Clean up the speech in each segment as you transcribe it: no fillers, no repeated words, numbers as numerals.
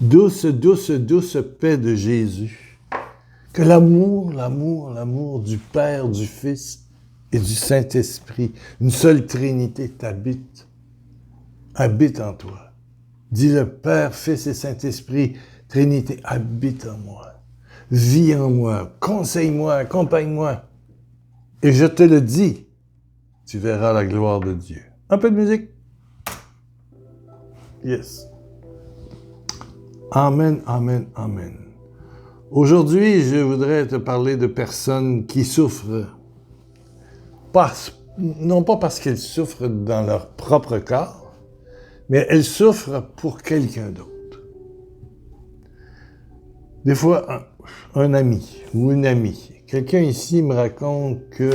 Douce, douce, douce paix de Jésus. Que l'amour, l'amour, l'amour du Père, du Fils et du Saint-Esprit, une seule Trinité t'habite, habite en toi. Dis le Père, Fils et Saint-Esprit, Trinité, habite en moi. Vis en moi, conseille-moi, accompagne-moi. Et je te le dis, tu verras la gloire de Dieu. Un peu de musique. Yes. Amen, amen, amen. Aujourd'hui, je voudrais te parler de personnes qui souffrent, non pas parce qu'elles souffrent dans leur propre corps, mais elles souffrent pour quelqu'un d'autre. Des fois, un ami ou une amie, quelqu'un ici me raconte que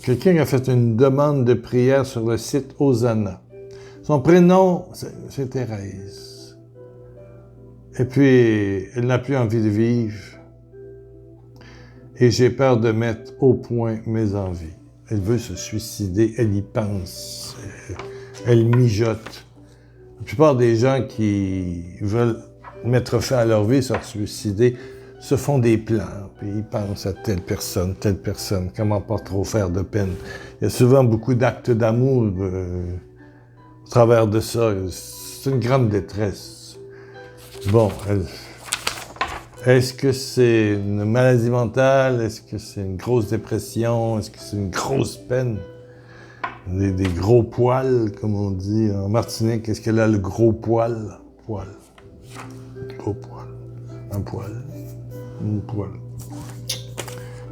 quelqu'un a fait une demande de prière sur le site Hosanna. Son prénom, c'est Thérèse. Et puis, elle n'a plus envie de vivre. Et j'ai peur de mettre au point mes envies. Elle veut se suicider, elle y pense, elle mijote. La plupart des gens qui veulent mettre fin à leur vie, se suicider, se font des plans, puis ils pensent à telle personne, comment pas trop faire de peine. Il y a souvent beaucoup d'actes d'amour au travers de ça. C'est une grande détresse. Bon, est-ce que c'est une maladie mentale? Est-ce que c'est une grosse dépression? Est-ce que c'est une grosse peine? Des gros poils, comme on dit en Martinique. Est-ce qu'elle a le gros poil? Poil. Gros poil. Un poil. Une poil.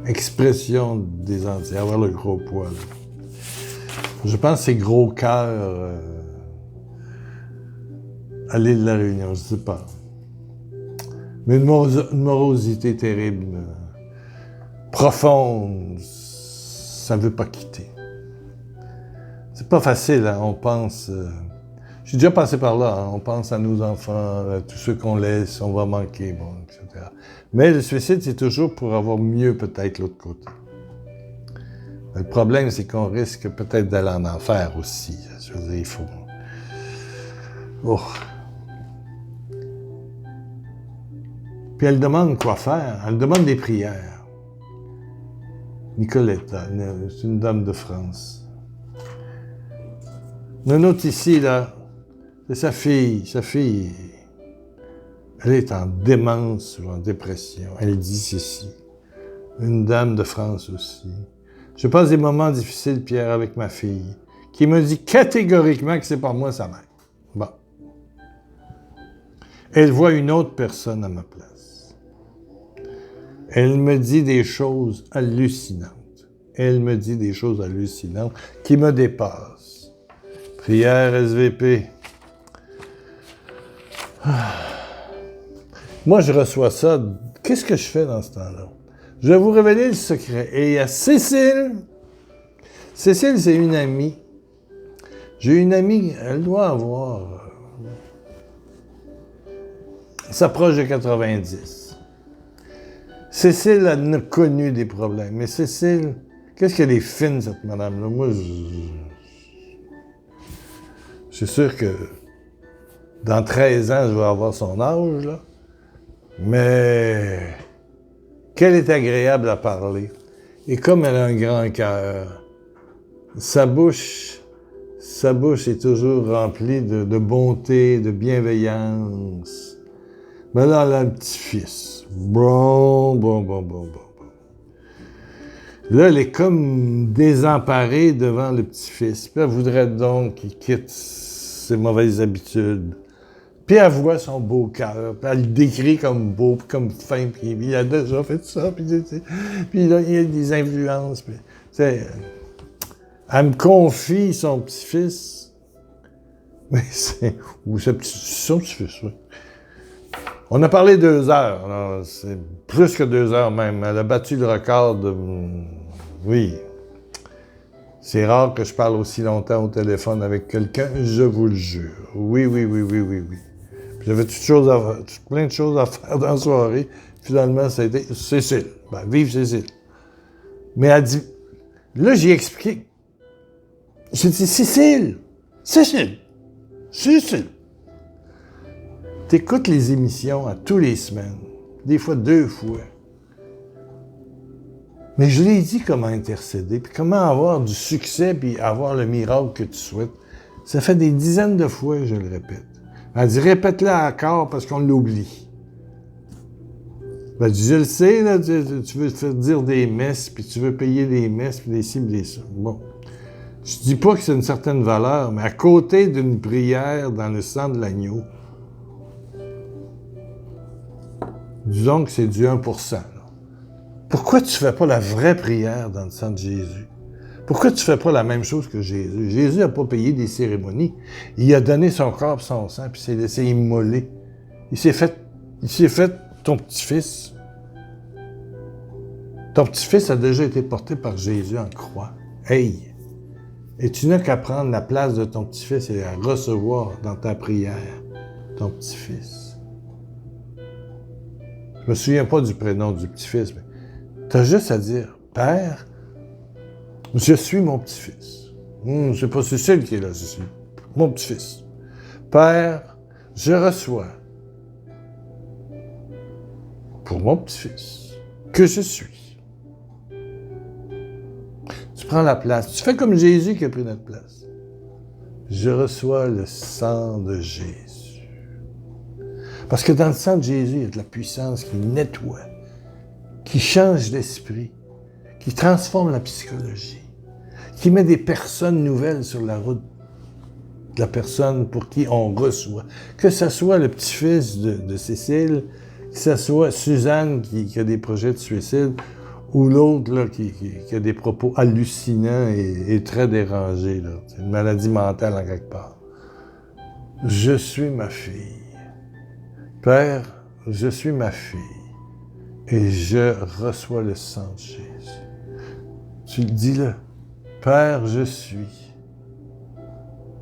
Expression des Antilles, avoir le gros poil. Je pense que c'est gros cœur à l'île de la Réunion, je sais pas. Mais une morosité terrible, profonde, ça ne veut pas quitter. C'est pas facile, hein? On pense... j'ai déjà passé par là, hein? On pense à nos enfants, à tous ceux qu'on laisse, on va manquer, bon, etc. Mais le suicide, c'est toujours pour avoir mieux peut-être l'autre côté. Le problème, c'est qu'on risque peut-être d'aller en enfer aussi. Je veux dire, il faut... Oh. Puis elle demande quoi faire. Elle demande des prières. Nicoletta, c'est une dame de France. Une autre ici, là, c'est sa fille. Sa fille, elle est en démence ou en dépression. Elle dit ceci. Une dame de France aussi. Je passe des moments difficiles, Pierre, avec ma fille, qui me dit catégoriquement que c'est pas moi sa mère. Bon. Elle voit une autre personne à ma place. Elle me dit des choses hallucinantes. Elle me dit des choses hallucinantes qui me dépassent. Prière SVP. Moi, je reçois ça. Qu'est-ce que je fais dans ce temps-là? Je vais vous révéler le secret. Et il y a Cécile. Cécile, c'est une amie. J'ai une amie, elle doit avoir... elle s'approche de 90. Cécile a connu des problèmes. Mais Cécile, qu'est-ce qu'elle est fine, cette madame-là? Moi, je suis sûr que dans 13 ans, je vais avoir son âge, là. Mais qu'elle est agréable à parler. Et comme elle a un grand cœur, sa bouche est toujours remplie de bonté, de bienveillance. Mais là, elle a un petit-fils. Bon. Là, elle est comme désemparée devant le petit-fils. Puis elle voudrait donc qu'il quitte ses mauvaises habitudes. Puis elle voit son beau cœur. Puis elle le décrit comme beau, puis comme fin. Puis il a déjà fait ça. Puis là, il y a des influences. Puis, elle me confie son petit-fils. Mais ou son petit-fils, oui. On a parlé 2 heures. Alors, c'est plus que 2 heures même. Elle a battu le record de... Oui. C'est rare que je parle aussi longtemps au téléphone avec quelqu'un, je vous le jure. Oui. J'avais plein de choses à faire dans la soirée. Finalement, ça a été Cécile. Ben, vive Cécile. Mais elle dit... Là, j'ai expliqué. J'ai dit, Cécile! Suicide. T'écoutes les émissions à tous les semaines, des fois 2 fois. Mais je l'ai dit comment intercéder, puis comment avoir du succès, puis avoir le miracle que tu souhaites. Ça fait des dizaines de fois que je le répète. Elle dit, répète-le encore parce qu'on l'oublie. Ben, je le sais, là, tu veux te faire dire des messes, puis tu veux payer des messes, puis des ci, puis des ça. Bon. Je dis pas que c'est une certaine valeur, mais à côté d'une prière dans le sang de l'agneau, disons que c'est du 1%. Là. Pourquoi tu fais pas la vraie prière dans le sang de Jésus? Pourquoi tu fais pas la même chose que Jésus? Jésus n'a pas payé des cérémonies. Il a donné son corps, son sang, puis s'est laissé immoler. Il s'est fait ton petit-fils. Ton petit-fils a déjà été porté par Jésus en croix. Hey! Et tu n'as qu'à prendre la place de ton petit-fils et à recevoir dans ta prière ton petit-fils. Je me souviens pas du prénom du petit-fils, mais tu as juste à dire, Père, je suis mon petit-fils. C'est pas Cécile qui est là, je suis mon petit-fils. Père, je reçois pour mon petit-fils que je suis. Tu prends la place. Tu fais comme Jésus qui a pris notre place. Je reçois le sang de Jésus. Parce que dans le sang de Jésus, il y a de la puissance qui nettoie, qui change l'esprit, qui transforme la psychologie, qui met des personnes nouvelles sur la route de la personne pour qui on reçoit. Que ce soit le petit-fils de Cécile, que ce soit Suzanne qui a des projets de suicide, ou l'autre là, qui a des propos hallucinants et très dérangés. Là. C'est une maladie mentale en quelque part. Je suis ma fille. Père, je suis ma fille. Et je reçois le sang de Jésus. Tu dis-le. Père, je suis.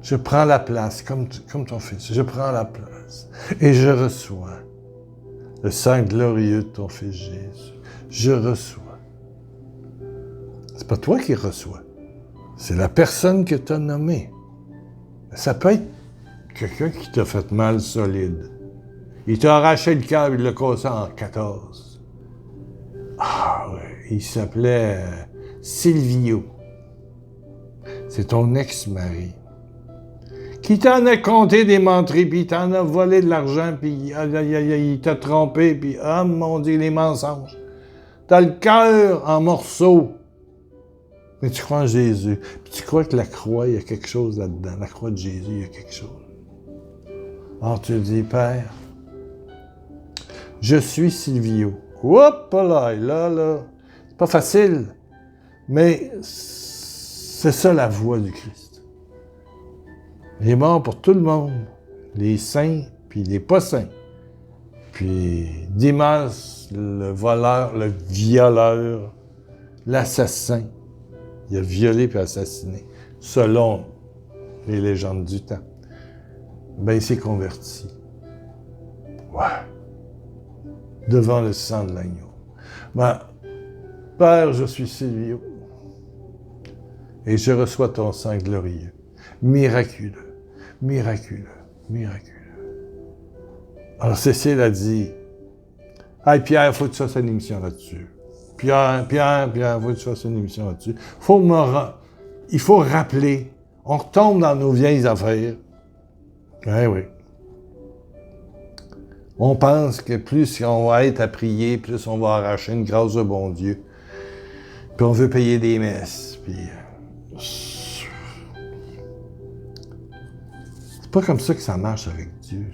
Je prends la place, comme ton fils. Je prends la place. Et je reçois le sang glorieux de ton fils Jésus. Je reçois. C'est pas toi qui reçois. C'est la personne que tu as nommée. Ça peut être quelqu'un qui t'a fait mal solide. Il t'a arraché le cœur, il l'a cassé en 14. Ah oui, il s'appelait Silvio. C'est ton ex-mari. Qui t'en a compté des menteries, puis il t'en a volé de l'argent, puis il t'a trompé, puis oh mon Dieu, les mensonges. T'as le cœur en morceaux. Mais tu crois en Jésus. Puis tu crois que la croix, il y a quelque chose là-dedans. La croix de Jésus, il y a quelque chose. Alors tu dis, Père, je suis Silvio. Hop là. C'est pas facile. Mais c'est ça la voix du Christ. Il est mort pour tout le monde. Les saints, puis les pas saints. Puis Dimas, le voleur, le violeur, l'assassin. Il a violé puis assassiné, selon les légendes du temps. Ben, il s'est converti. Ouais. Devant le sang de l'agneau. Ben, Père, je suis Silvio. Et je reçois ton sang glorieux. Miraculeux. Alors Cécile a dit, « Hey Pierre, il faut que tu fasses une émission là-dessus. Pierre, il faut que tu fasses une émission là-dessus. Il faut rappeler. On retombe dans nos vieilles affaires. Oui. On pense que plus on va être à prier, plus on va arracher une grâce de bon Dieu. Puis on veut payer des messes. Puis c'est pas comme ça que ça marche avec Dieu.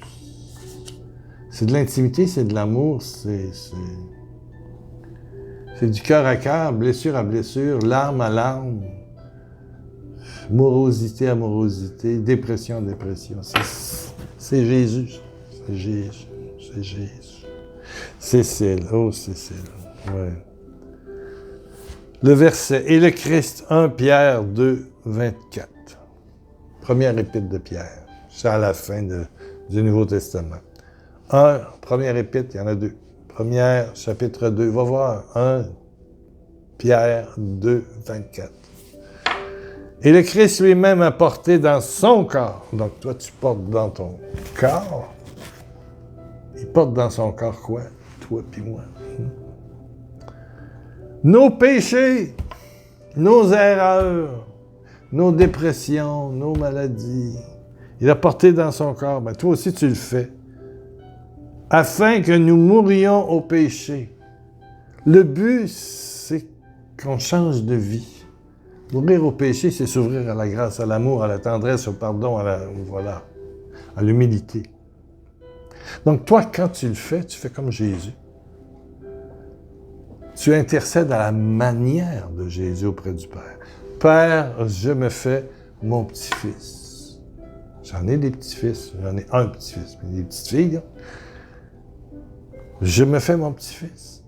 C'est de l'intimité, c'est de l'amour, c'est du cœur à cœur, blessure à blessure, larme à larme, morosité à morosité, dépression à dépression. C'est Jésus. C'est Jésus. Cécile. Oh, Cécile. Ouais. Le verset. Et le Christ, 1 Pierre 2, 24. Première épître de Pierre. C'est à la fin du Nouveau Testament. Première épître, il y en a 2. Première, chapitre 2. Va voir, 1 Pierre 2, 24. Et le Christ lui-même a porté dans son corps. Donc toi, tu portes dans ton corps. Il porte dans son corps quoi? Toi puis moi. Nos péchés, nos erreurs, nos dépressions, nos maladies. Il a porté dans son corps. Ben, toi aussi, tu le fais. Afin que nous mourions au péché. Le but, c'est qu'on change de vie. Mourir au péché, c'est s'ouvrir à la grâce, à l'amour, à la tendresse, au pardon, à l'humilité. Donc toi, quand tu le fais comme Jésus. Tu intercèdes à la manière de Jésus auprès du Père. Père, je me fais mon petit-fils. J'en ai des petits-fils, j'en ai un petit-fils, mais des petites filles, là. Je me fais mon petit-fils.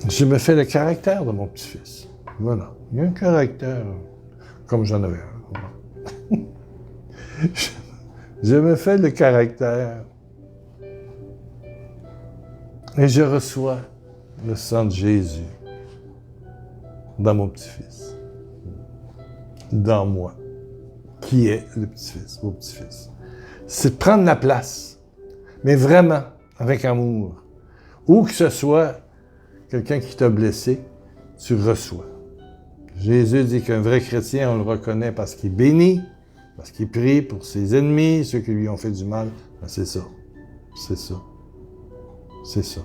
Je me fais le caractère de mon petit-fils. Voilà. Il y a un caractère, comme j'en avais un. Je me fais le caractère. Et je reçois le sang de Jésus dans mon petit-fils. Dans moi. Qui est le petit-fils, mon petit-fils. C'est de prendre la place. Mais vraiment, avec amour. Où que ce soit quelqu'un qui t'a blessé, tu reçois. Jésus dit qu'un vrai chrétien, on le reconnaît parce qu'il bénit, parce qu'il prie pour ses ennemis, ceux qui lui ont fait du mal. Ben, c'est ça. C'est ça. C'est ça.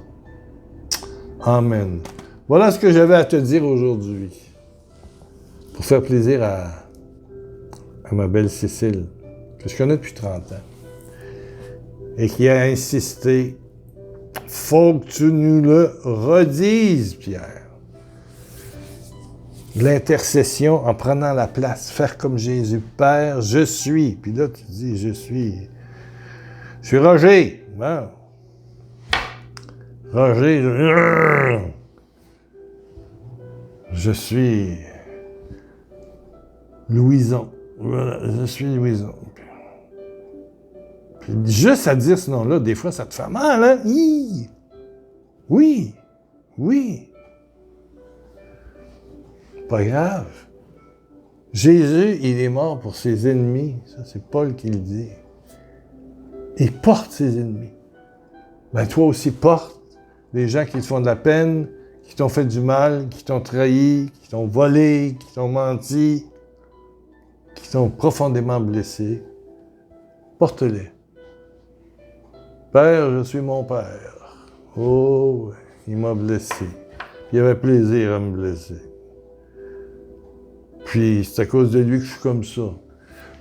Amen. Voilà ce que j'avais à te dire aujourd'hui. Pour faire plaisir à ma belle Cécile, que je connais depuis 30 ans. Et qui a insisté. Faut que tu nous le redises, Pierre. L'intercession en prenant la place, faire comme Jésus. Père, je suis. Puis là, tu dis, je suis Roger. Bon. Roger, je suis Louison. Voilà, je suis Louison. Puis juste à dire ce nom-là, des fois, ça te fait mal, hein? Hi! Oui, oui. Pas grave. Jésus, il est mort pour ses ennemis. Ça, c'est Paul qui le dit. Il porte ses ennemis. Ben, toi aussi, porte les gens qui te font de la peine, qui t'ont fait du mal, qui t'ont trahi, qui t'ont volé, qui t'ont menti, qui t'ont profondément blessé. Porte-les. Père, je suis mon Père. Oh, il m'a blessé. Il avait plaisir à me blesser. Puis, c'est à cause de lui que je suis comme ça.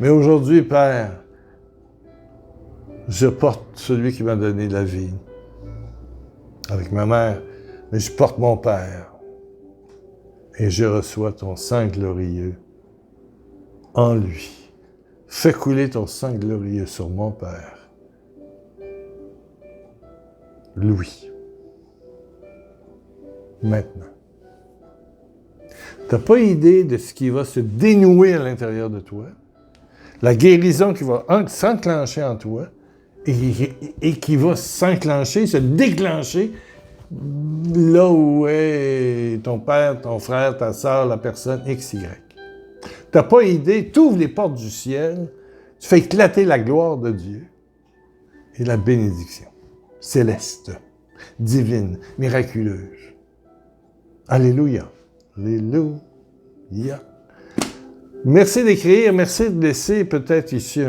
Mais aujourd'hui, Père, je porte celui qui m'a donné la vie. Avec ma mère, mais je porte mon Père. Et je reçois ton sang glorieux en lui. Fais couler ton sang glorieux sur mon Père. Louis. Maintenant. Tu n'as pas idée de ce qui va se dénouer à l'intérieur de toi, la guérison qui va s'enclencher en toi et qui va s'enclencher, se déclencher là où est ton père, ton frère, ta sœur, la personne XY. Tu n'as pas idée, tu ouvres les portes du ciel, tu fais éclater la gloire de Dieu et la bénédiction céleste, divine, miraculeuse. Alléluia. Alléluia. Merci d'écrire, merci de laisser peut-être ici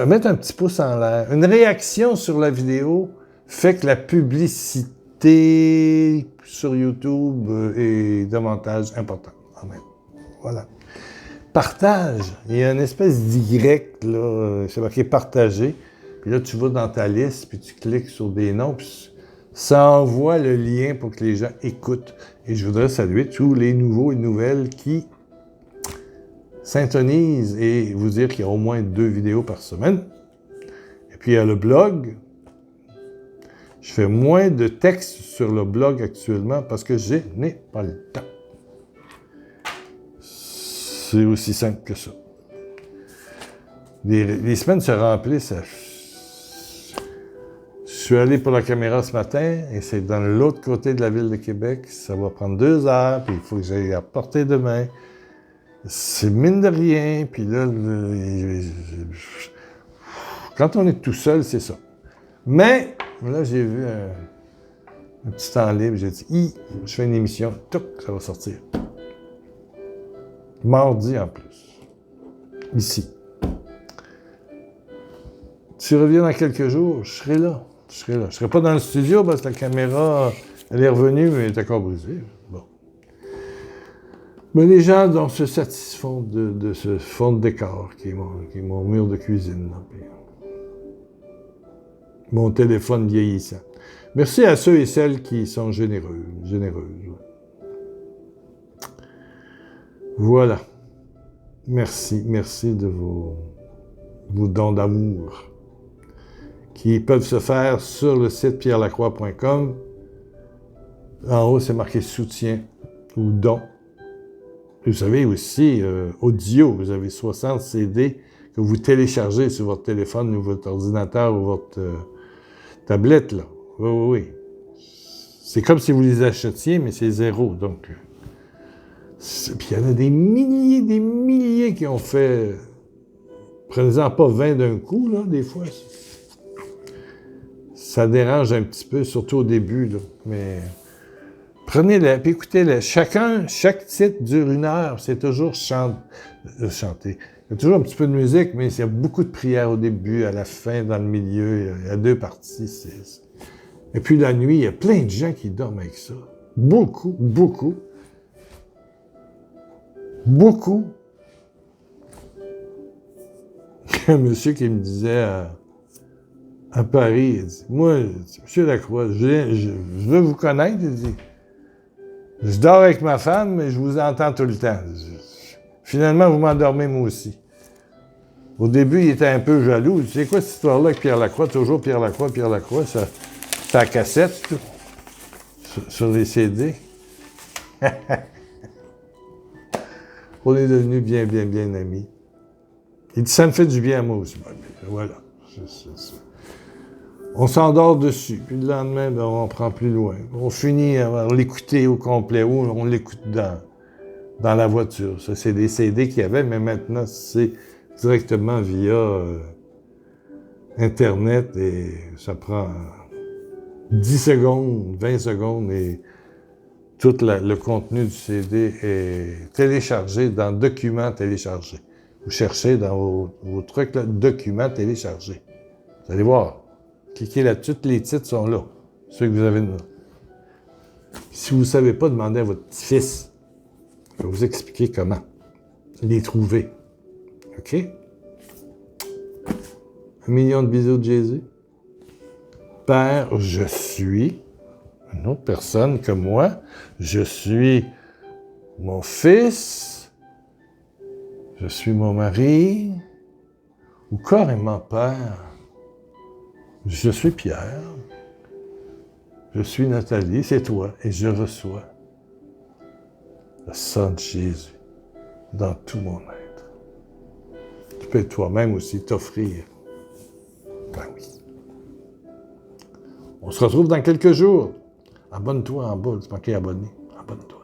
mettre un petit pouce en l'air. Une réaction sur la vidéo fait que la publicité sur YouTube est davantage importante. Amen. Voilà. Partage. Il y a une espèce d'Y, là, c'est marqué partager. Puis là, tu vas dans ta liste, puis tu cliques sur des noms, puis ça envoie le lien pour que les gens écoutent. Et je voudrais saluer tous les nouveaux et nouvelles qui s'intonisent et vous dire qu'il y a au moins 2 vidéos par semaine. Et puis il y a le blog. Je fais moins de textes sur le blog actuellement parce que je n'ai pas le temps. C'est aussi simple que ça. Les semaines se remplissent. Je suis allé pour la caméra ce matin et c'est dans l'autre côté de la ville de Québec. Ça va prendre 2 heures, puis il faut que j'aille à portée demain. c'est mine de rien, puis là, quand on est tout seul, c'est ça. Mais, là, j'ai vu un petit temps libre, j'ai dit, je fais une émission, touc, ça va sortir. Mardi en plus. Ici. Tu reviens dans quelques jours, je serai là. Je ne serai pas dans le studio parce que la caméra, elle est revenue, mais elle est encore brisée. Bon. Mais les gens donc, se satisfont de ce fond de décor qui est mon mur de cuisine. Là, puis mon téléphone vieillissant. Merci à ceux et celles qui sont généreuses. Voilà. Merci de vos dons d'amour qui peuvent se faire sur le site pierrelacroix.com. En haut, c'est marqué soutien ou don. Vous savez aussi, audio, vous avez 60 CD que vous téléchargez sur votre téléphone ou votre ordinateur ou votre tablette, là. Oui. C'est comme si vous les achetiez, mais c'est zéro, donc... Puis il y en a des milliers qui ont fait... Prenez-en pas 20 d'un coup, là, des fois. Ça dérange un petit peu, surtout au début, là, mais... Prenez-le, puis écoutez-le. Chaque titre dure 1 heure, c'est toujours chanter. Il y a toujours un petit peu de musique, mais il y a beaucoup de prières au début, à la fin, dans le milieu. Il y a 2 parties. Et puis la nuit, il y a plein de gens qui dorment avec ça. Beaucoup. Un monsieur qui me disait à Paris, il dit, moi, M. Lacroix, je veux vous connaître, il dit. Je dors avec ma femme, mais je vous entends tout le temps. Finalement, vous m'endormez moi aussi. Au début, il était un peu jaloux. Tu sais quoi, cette histoire-là avec Pierre Lacroix? Toujours Pierre Lacroix, ça la cassette, tout, sur les CD. On est devenus bien amis. Il dit, ça me fait du bien à moi aussi. Voilà. On s'endort dessus, puis le lendemain, ben, on prend plus loin. On finit à l'écouter au complet, ou on l'écoute dans la voiture. Ça, c'est des CD qu'il y avait, mais maintenant, c'est directement via Internet et ça prend 10 secondes, 20 secondes et tout le contenu du CD est téléchargé dans Documents téléchargés. Vous cherchez dans vos trucs, là, Documents téléchargés. Vous allez voir. Cliquez là-dessus, tous les titres sont là, ceux que vous avez là. Si vous ne savez pas, demandez à votre petit-fils. Je vais vous expliquer comment les trouver. OK? 1 million de bisous de Jésus. Père, je suis une autre personne que moi. Je suis mon fils. Je suis mon mari. Ou carrément Père. Je suis Pierre, je suis Nathalie, c'est toi, et je reçois le sang de Jésus dans tout mon être. Tu peux toi-même aussi t'offrir. Ben oui. On se retrouve dans quelques jours. Abonne-toi en bas, c'est marqué abonné. Abonne-toi.